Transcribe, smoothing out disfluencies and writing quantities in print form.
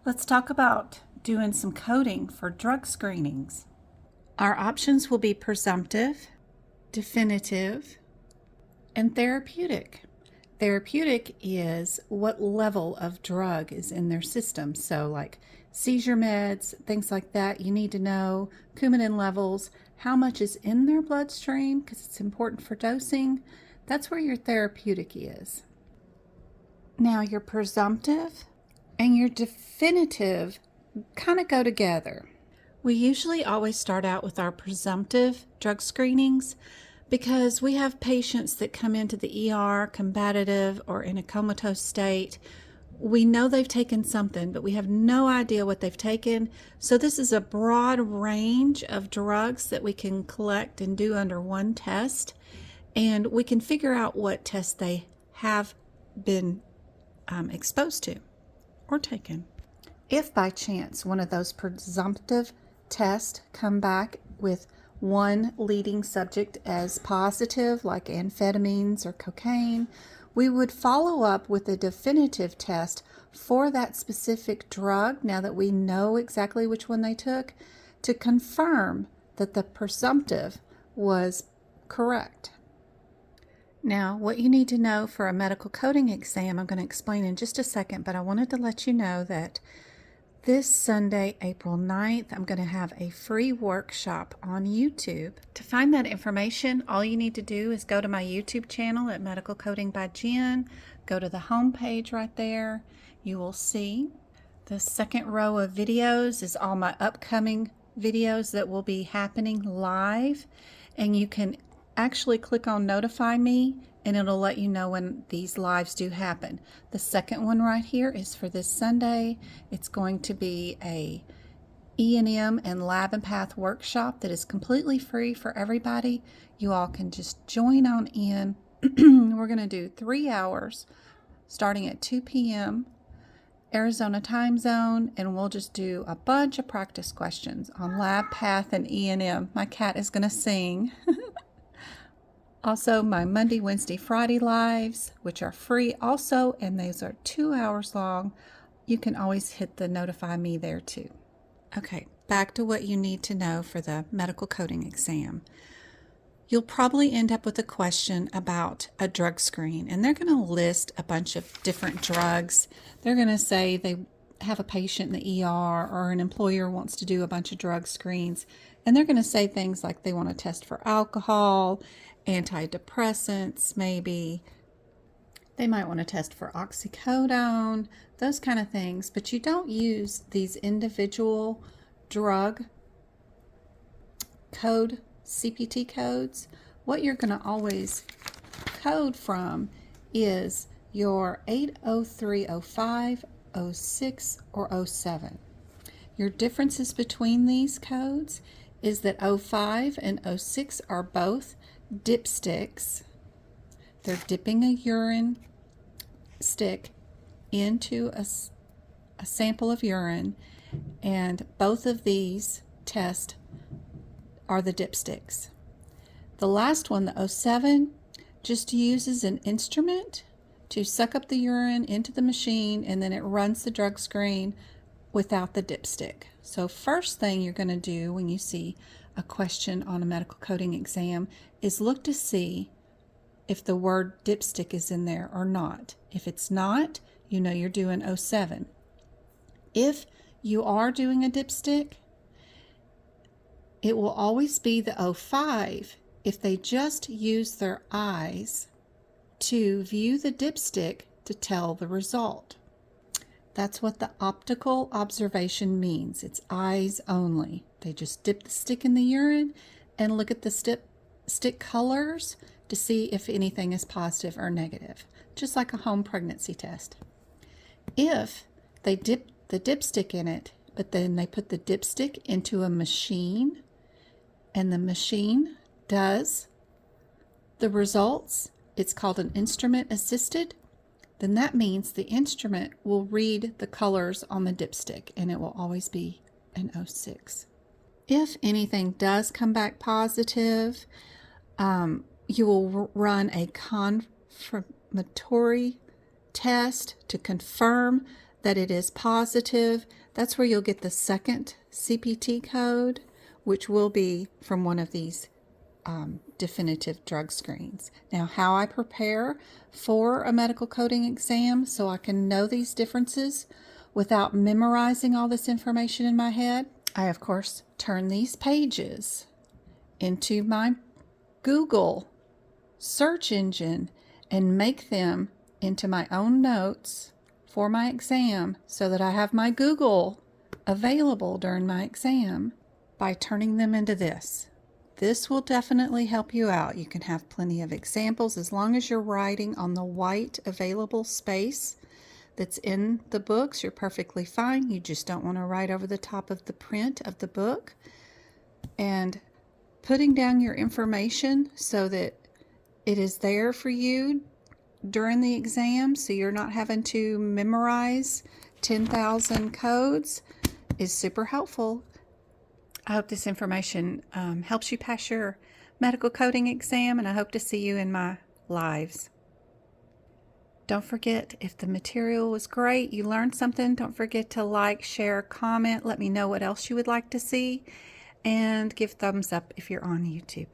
Let's talk about doing some coding for drug screenings. Our options will be presumptive, definitive, and therapeutic. Therapeutic is what level of drug is in their system. So like seizure meds, things like that, you need to know Coumadin levels, how much is in their bloodstream because it's important for dosing. That's where your therapeutic is. Now your presumptive and your definitive kind of go together. We usually always start out with our presumptive drug screenings because we have patients that come into the ER combative or in a comatose state. We know they've taken something, but we have no idea what they've taken. So this is a broad range of drugs that we can collect and do under one test. And we can figure out what tests they have been exposed to or taken. If by chance one of those presumptive tests come back with one leading subject as positive, like amphetamines or cocaine, we would follow up with a definitive test for that specific drug, now that we know exactly which one they took, to confirm that the presumptive was correct. Now, what you need to know for a medical coding exam, I'm going to explain in just a second, but I wanted to let you know that this Sunday, April 9th, I'm going to have a free workshop on YouTube. To find that information, all you need to do is go to my YouTube channel at Medical Coding by Jen. Go to the home page right there. You will see the second row of videos is all my upcoming videos that will be happening live. And you can actually click on Notify Me and it'll let you know when these lives do happen. The second one right here is for this Sunday. It's going to be a E&M and Lab and Path workshop that is completely free for everybody. You all can just join on in. We're going to do 3 hours starting at 2 p.m. Arizona time zone, and we'll just do a bunch of practice questions on Lab, Path, and E&M. My cat is going to sing. Also, my Monday, Wednesday, Friday lives, which are free also, and those are 2 hours long. You can always hit the notify me there too. Okay, back to what you need to know for the medical coding exam. You'll probably end up with a question about a drug screen, and they're going to list a bunch of different drugs. They're going to say they have a patient in the ER or an employer wants to do a bunch of drug screens, and they're going to say things like they want to test for alcohol, antidepressants, maybe. They might want to test for oxycodone, those kind of things, but you don't use these individual drug code, CPT codes. What you're going to always code from is your 80305, 06, or 07. Your differences between these codes is that 05 and 06 are both dipsticks. They're dipping a urine stick into a sample of urine, and both of these tests are the dipsticks. The last one, the 07, just uses an instrument to suck up the urine into the machine, and then it runs the drug screen without the dipstick. So first thing you're going to do when you see a question on a medical coding exam is look to see if the word dipstick is in there or not. If it's not, you know you're doing 07. If you are doing a dipstick, it will always be the 05 if they just use their eyes to view the dipstick to tell the result. That's what the optical observation means. It's eyes only. They just dip the stick in the urine and look at the stick colors to see if anything is positive or negative, just like a home pregnancy test. If they dip the dipstick in it, but then they put the dipstick into a machine and the machine does the results, it's called an instrument assisted, then that means the instrument will read the colors on the dipstick and it will always be an 06. If anything does come back positive, you will run a confirmatory test to confirm that it is positive, that's where you'll get the second CPT code, which will be from one of these definitive drug screens. Now, how I prepare for a medical coding exam so I can know these differences without memorizing all this information in my head, I of course turn these pages into my Google search engine and make them into my own notes for my exam so that I have my Google available during my exam by turning them into this. This will definitely help you out. You can have plenty of examples as long as you're writing on the white available space that's in the books. You're perfectly fine. You just don't want to write over the top of the print of the book. And putting down your information so that it is there for you during the exam, so you're not having to memorize 10,000 codes, is super helpful. I hope this information helps you pass your medical coding exam, and I hope to see you in my lives. Don't forget, if the material was great, you learned something, don't forget to like, share, comment, let me know what else you would like to see, and give thumbs up if you're on YouTube.